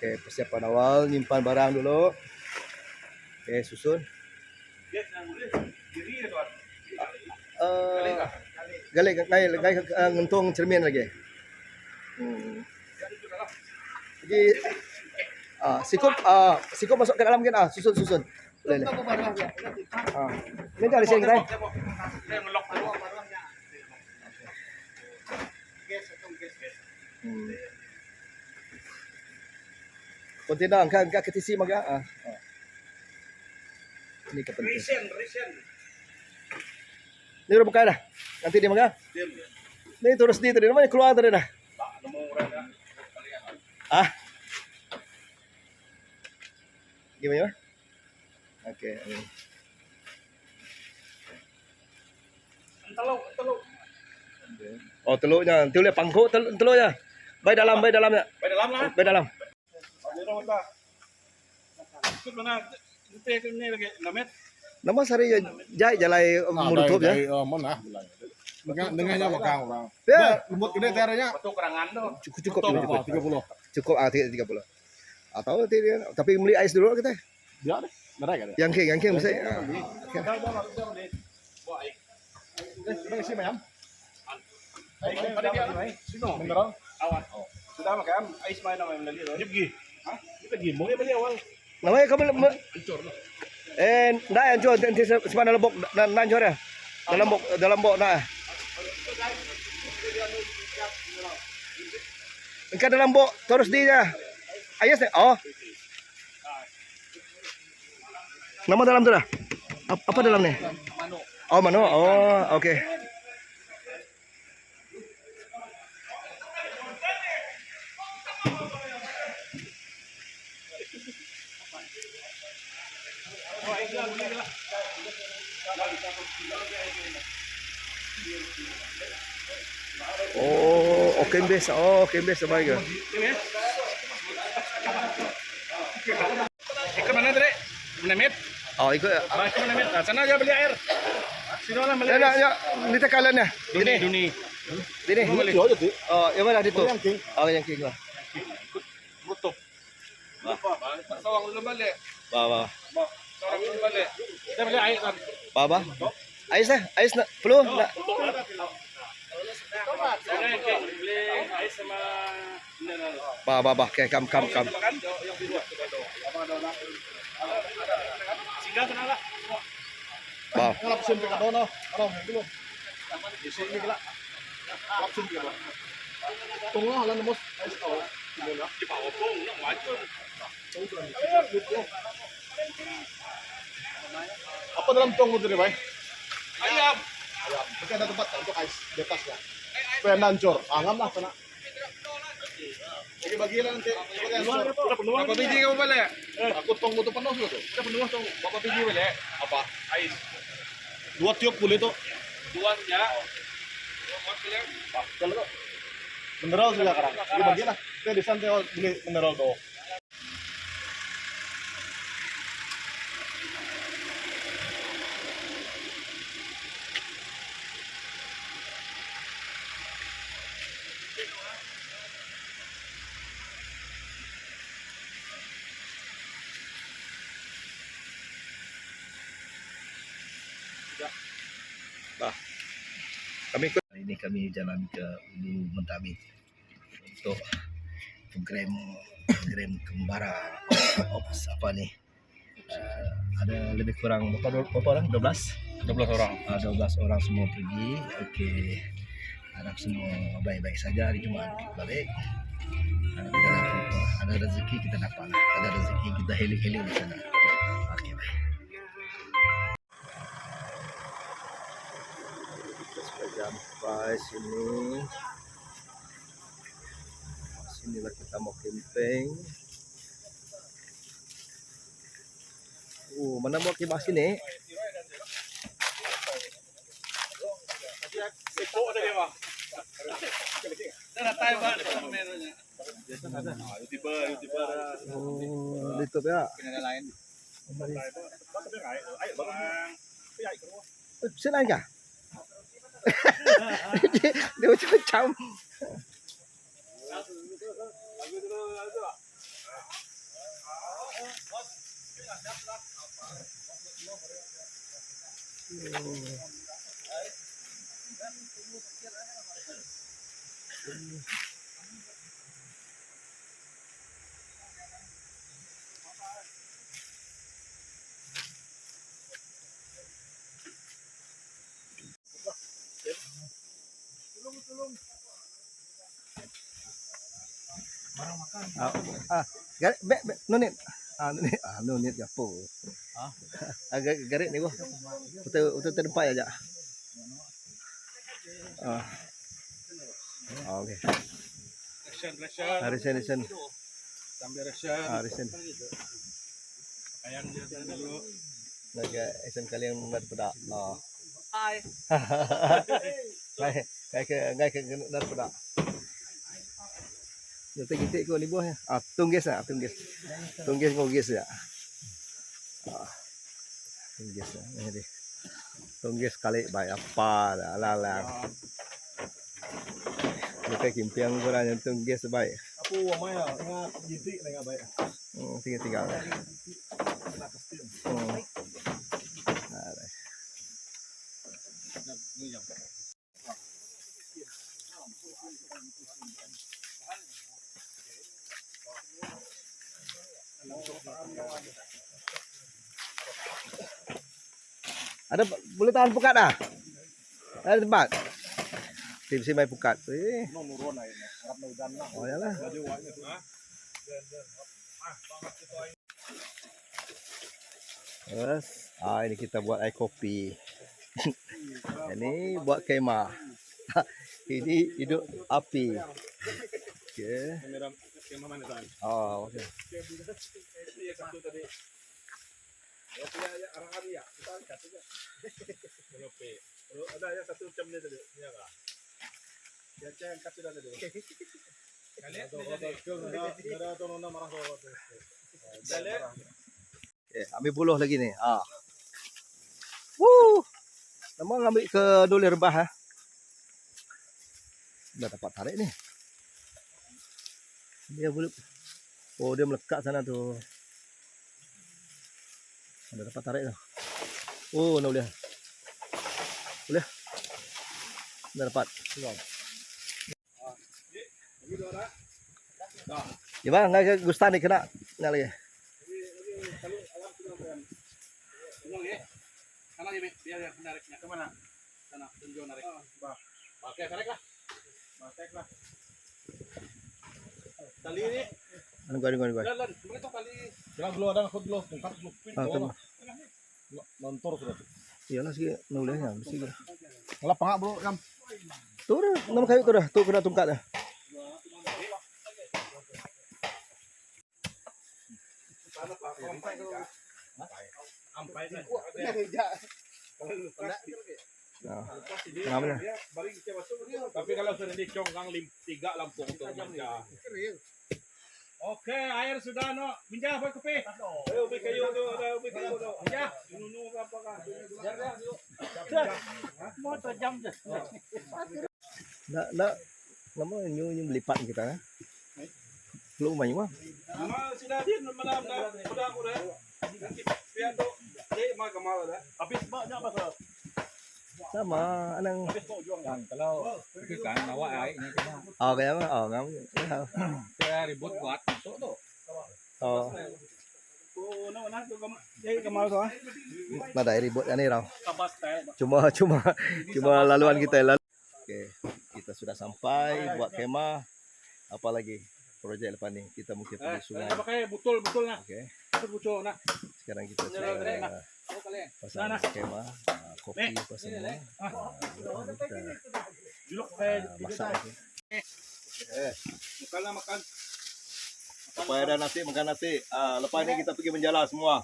Oke, persiapan awal nyimpan barang dulu. Oke, susun. Gali ngentung cermin lagi. Jadi sikup masuk ke dalam mungkin susun. Boleh. Ini dari sini kita. Kontainer angkat ke TC maga. Ini kepenting. Ini udah buka dah. Nanti dia maga. Ini terus di tadi namanya keluar tadi dah. Gimana? Oke. Oh, telurnya. Nanti boleh pangkuk telurnya. Baik dalamnya. Baik dalam. Nama sari jai jalai menutup ya. Dengannya makang orang. Ya, Lumut gede teranya. cukup 30. Cukup 30. Atau tapi beli ais dulu kita. Dia deh. Mereka deh. Yang king bisa. Isi bayam. Beneran? Awan. Sudah makan ais main nama yang lagi. Pergi. Hah? Kita pergi. Mau beli awal. Namanya kamu ndak yang jual nanti sepanjang lembok nanjor ya. Dalam bok nah. Engkau dalam bok terus dia. Ayas deh. Oh. Nama dalam tu dah. Apa dalam ni? Oh, mano. Oh, okey. Oh, okey bes. Oh, okey bes baik ke? Ikut mana tadi? Menemit. Oh, ikut. Menemit. Sana aja beli air. Sini lah beli air. Ya, ni tekalan ya. Duni. Dini. Oh, yang mana di tu? Oh, yang king lah. Tutup. Sawang dulu balik. Ba. Sawang dulu balik. Kita beli air kan. Ba. Ais nak perlu nak. Beli air sama Ba. Okay, kam. yang biru. Singgah sana lah. Ba. Lapsin ke dono. Orang belum. Di sini gila. Lapsin ke. Tunggu halan bos. Ais tahu. Gimana? Di bawah pun nak wajib. Apa dalam tong itu deh, Bay? Ayam. Mungkin ada tempat untuk ais di atasnya. Supaya nancur. Angam lah sana. Bagi-bagilah nanti. Berapa biji kamu balik? Aku tong itu penuh sudah tuh. Udah penuh tuh. Berapa biji balik? Apa? Ais. 2 tiup boleh tuh. 2 ya. Kalau tuh. Mineral juga sekarang. Bagi-bagilah. Kita di sana beli mineral tuh. Kami ikut. Hari ini kami jalan ke Ulu Mentami untuk program kembara. Ops, apa ni? Ada lebih kurang berapa orang? 12 orang. 12 orang semua pergi. Okey. Harap semua baik-baik saja hari Jumaat balik. Ada rezeki kita dapat. Ada rezeki kita healing di sana. Okey, baik. Sampai sinilah kita mau camping. Mana mau camping sini? YouTube ya. Sini aja. Dia macam Nunit. Nunit gapo. Agak garit ni gua. Betul terdepan aja. Okey. Resen. Sambil resen. Resen. Ayam dia dulu. Naga esen kalian daripada. Hai. Ngai ke daripada. Nanti kita ko ni buah. Tunggis. Tunggis ngogis ya. Tunggis. Ini. Tunggis kali baik apa lah. Kita kimpiang kurang yang tunggis baik. Aku maya tengah jitik tengah baik. Tinggal. Ada boleh tahan pukat dah. Ada tempat. Tim si mai pukat. Nurun aja. Harap hujan lah. Oh yalah. Baju wanya tu. Terus, ini kita buat air kopi. Ini buat kemah. Ini hidup api. Okey. Kamera kemah mana tuan? Okey. Yang satu tadi. Ya arang-arang ya. Kita angkat saja. Melope. Kalau ada yang satu macam ni tadi. Ni enggak? Dia angkat sudah tadi. Kalian ada tu nona marah tu. Jalan. Ambil buluh lagi ni. Nama ambil ke duli rebah. Dah dapat tarik ni. Dia boleh. Oh, dia melekat sana tu. Dah dapat tarik dah. Oh, nak boleh. Boleh. Dah dapat. Ya bang, enggak ke Gustan ni kena. Nak lagi. Sana ni biar nariknya ke mana? Sana tunjuk narik. Pakai tarik lah. Tali ni. Anu gua. Jalan. Begitu kali. Jangan dulu ada aku dulu. Tungkat dulu. Tengok. Nontor sudah. Iyalah sikit nak bolehnya. Mesti ke. Ngelap pangak bro kam. Tu dah, nama kayu tu dah. Tu kena tungkat dah. Ampai ni. Ngam Dia baring kita masuk. Tapi kalau sudah dicong kang 3 lampung tu macam. Okey, air sudah no. Minjah apa kopi? Ayo ubi kayu tu, ada ubi kayu tu. Minjah. Nunu apa kan? Jar yuk. Mau jam je. Nak lama nyu melipat kita. Belum main mah. Nama sudah dia malam dah. Sudah aku dah. Biar tu. Dek mah kamal dah. Habis banyak apa? Sama anang. Kalau kan bawa air ni kena. Kaya mah. Ngam. Saya ribut buat masuk tu. Nak tu kamal. Jadi kamal tu ah. Ada ribut ni raw. Kabas teh. Cuma laluan kita lalu. Okey, kita sudah sampai buat kemah. Apa lagi projek lepas ni? Kita mungkin pergi sungai. Pakai betul nak. Okey. Betul nak. Sekarang kita pasang kemah, kopi apa semua. Juluk Masak lagi. makan. Supaya ada nasi, makan nasi. Lepas ni kita pergi menjala semua.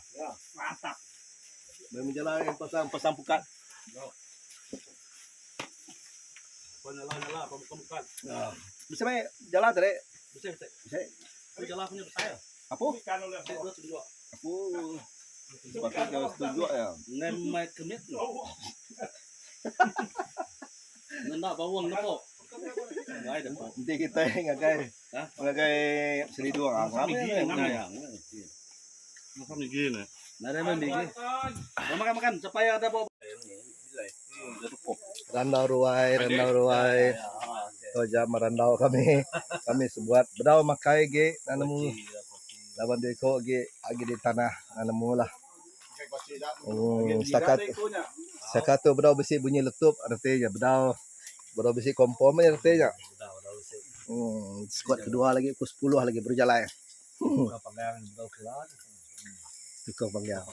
Mantap. Menjala yang pasang pukat. Nyala bukan. Bisa main jala tadi? Bisa. Bisa. Jala punya besar. Apa? Kan oleh tunjuk. Apa? Sebab kita setuju ya. Ngan mai kemit lo. Nanda bawang napa? Ngai dah. Nanti kita ngagai selidung. Apa ya? Makan ni gini. Nada makan. Makan supaya ada bawa. Randau ruai. To jam merandau kami. Kami sebuat bedau makai ge nanamu lawan deko ge agi di tanah nanamu lah. Setakat tu bedau besi bunyi letup artinya bedau besi kompom artinya. Skuad kedua lagi pukul 10 lagi berjalan. Tukar panggang.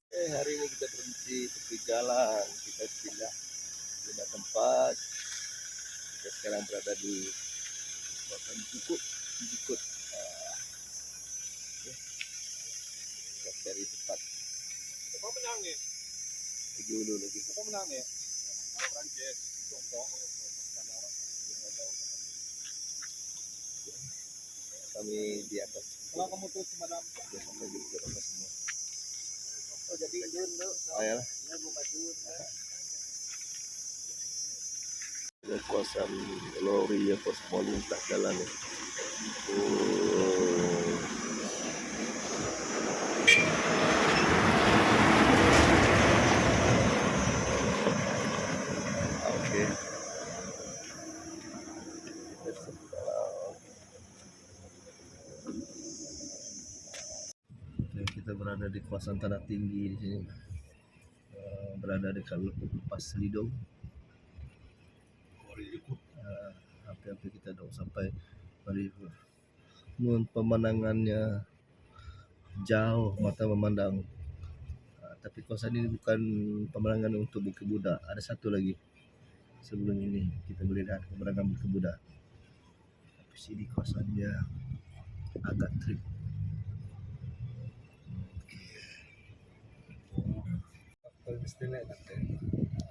Hari ini kita berhenti tepi jalan, kita pindah tempat. Kita sekarang berada di kawasan Jukut. Kita cari tempat Apa menangis? pergi dulu lagi. Apa menangis? Prancis, Tiongkok. Kami di atas. Kalau kamu tuh semalam, Dia sampai di atas semua. oh jadi dulu. Ayolah. Kawasan lori yang mau lintas jalan ni. Okey. Kita berada di kawasan tanah tinggi di sini. Berada dekat lepas Selidong. Hampir kita dah sampai mari pemandangannya jauh mata memandang. Tapi kawasan ini bukan pemandangan untuk Bukit Budak. Ada satu lagi sebelum ini kita boleh lihat pemandangan Bukit Budak. Tapi sini kawasannya agak trip.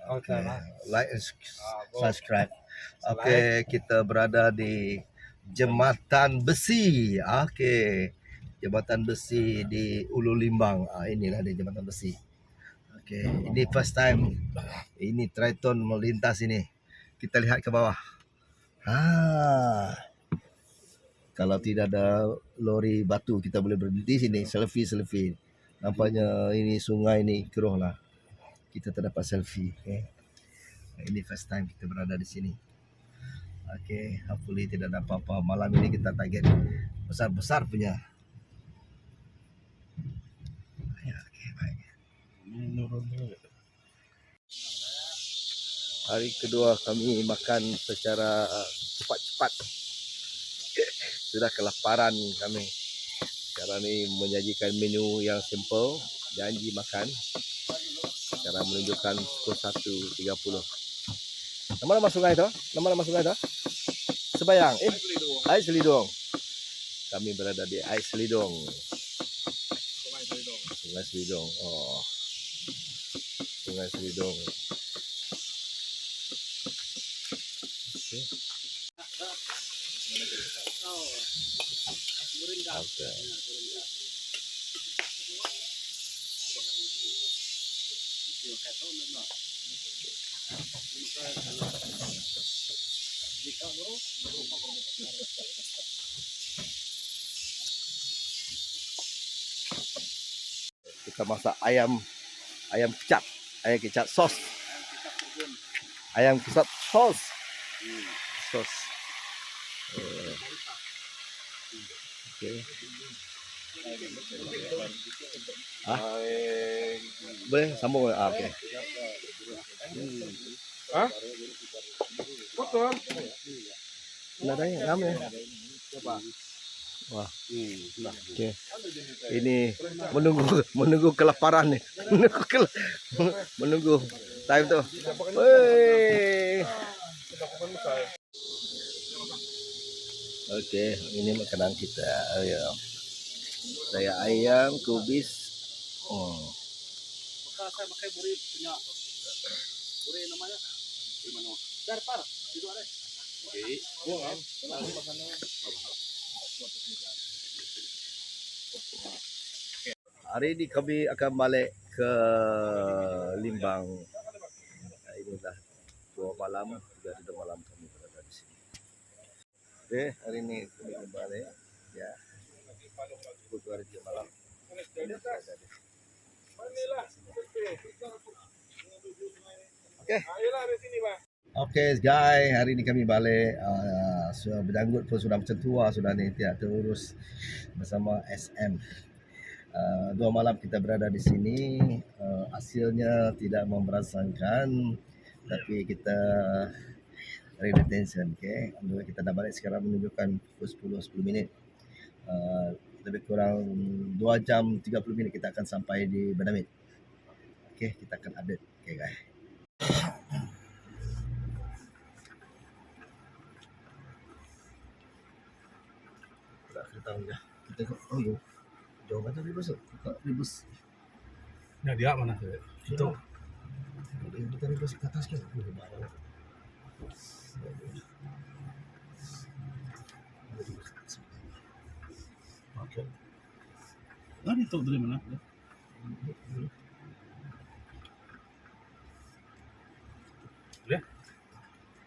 Okay. Like and subscribe. Okey, kita berada di Jembatan Besi. Okey. Jembatan Besi di Ulu Limbang. Inilah dia Jembatan Besi. Okey, ini first time. Ini Triton melintas ini. Kita lihat ke bawah. Kalau tidak ada lori batu, kita boleh berhenti sini selfie. Nampaknya ini sungai ni keruh lah. Kita terdapat selfie. Okay. Ini first time kita berada di sini. Okay, hopefully tidak ada apa-apa. Malam ini kita target besar-besar punya. Okay, baik. Hari kedua kami makan secara cepat-cepat. Sudah kelaparan kami. Sekarang ni menyajikan menu yang simple, janji makan. Sekarang menunjukkan pukul 1.30. Nama sungai tu? Sebayang. Air Selidong. Kami berada di Air Selidong. Sungai Selidong. Oh. Sungai Selidong. Okay. Okay. Kita masak ayam kecap sos. Ayam kecap sos. Okay. Boleh sambung. Okay. Betul. Nadanya ramai. Wah. Okay. Ini menunggu kelaparan ni. Menunggu time tu. Wey. Okey, ini makanan kita. Ya. Saya ayam kubis. Saya pakai buri punya. Buri namanya. Di mana? Darpar. Di luar deh. Okey. Hari ini kami akan balik ke Limbang. Inilah 2 malam, 3 malam kami berada di sini. Okey, hari ini kami kembali. Ya. Pukul 2 malam. Inilah. Ayolah dari sini bang. Okay guys, hari ni kami balik. Sudah berjanggut pun sudah macam tua sudah ni, tidak terurus bersama SM. 2 malam kita berada di sini. Hasilnya tidak memberasakan, tapi kita redetention. Okay, alhamdulillah kita dah balik sekarang, menunjukkan pukul 10 minit. Lebih kurang 2 jam 30 minit kita akan sampai di Bernamit. Okay, kita akan update. Okay guys. Tak kita tahu dah. Kita tengok. Oh yo. Jauh macam ribus tu. Ribus. Nah dia mana tu? Itu. Kita ribus ke atas kan. Okay. Nah itu dari mana? Dia?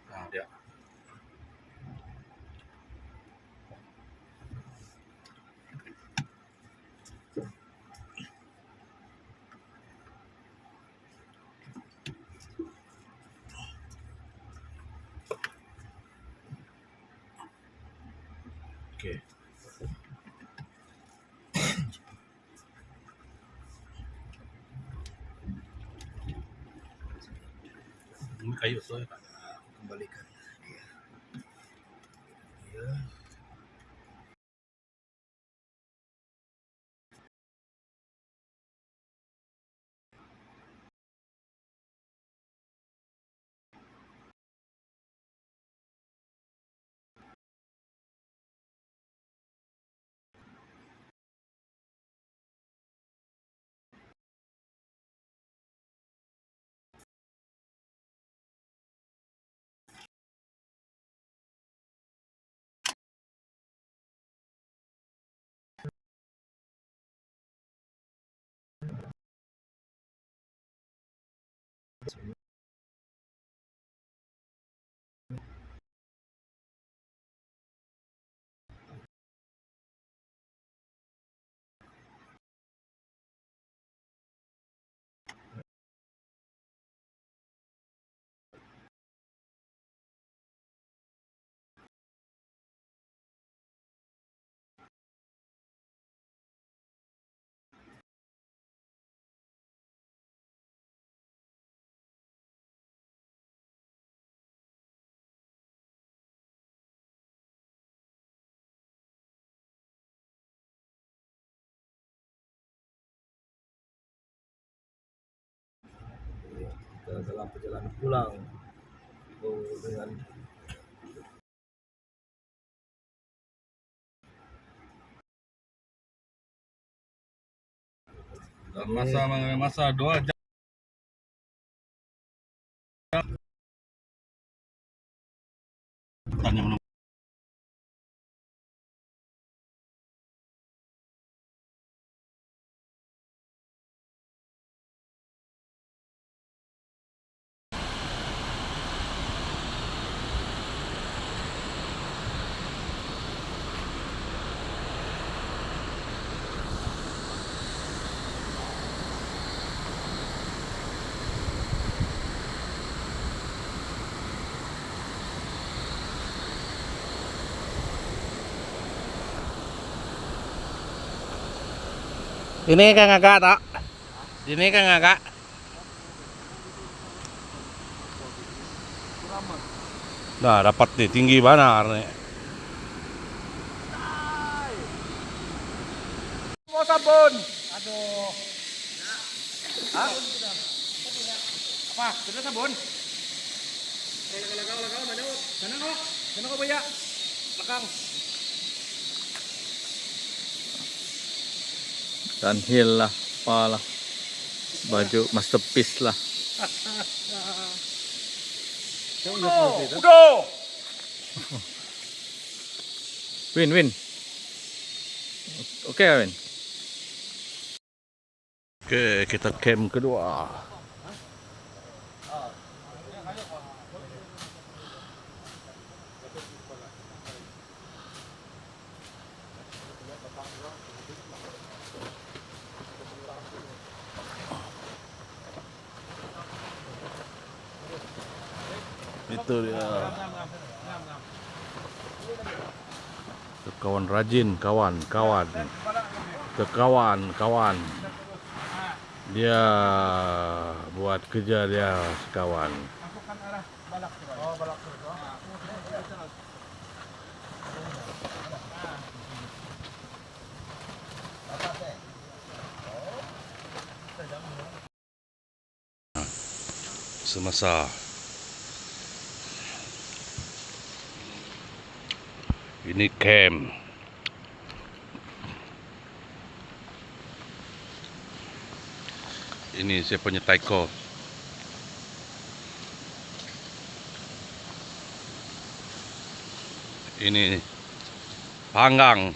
Nah dia. Okay. Ini kayu tu ya Pak. Kembalikan. Ya. Kita dalam perjalanan pulang. Dengan Masa 2 jam. Tanya mana? Ini kan agak tak? Ini kan agak. Nah, dapat nih tinggi benar nih. Mau sabun. Aduh. Hah? Apa? Sudah sabun? Lagaw, mana kok? Sana ko baya? Lakang. Dunhill lah, apalah. Baju masterpiece lah. Udah. Win. Oke, Win. Oke, kita camp kedua. itu dia. Itu kawan rajin, kawan. Itu kawan. Dia buat kerja dia kawan. Semasa ini camp. Ini saya punya taiko. Ini panggang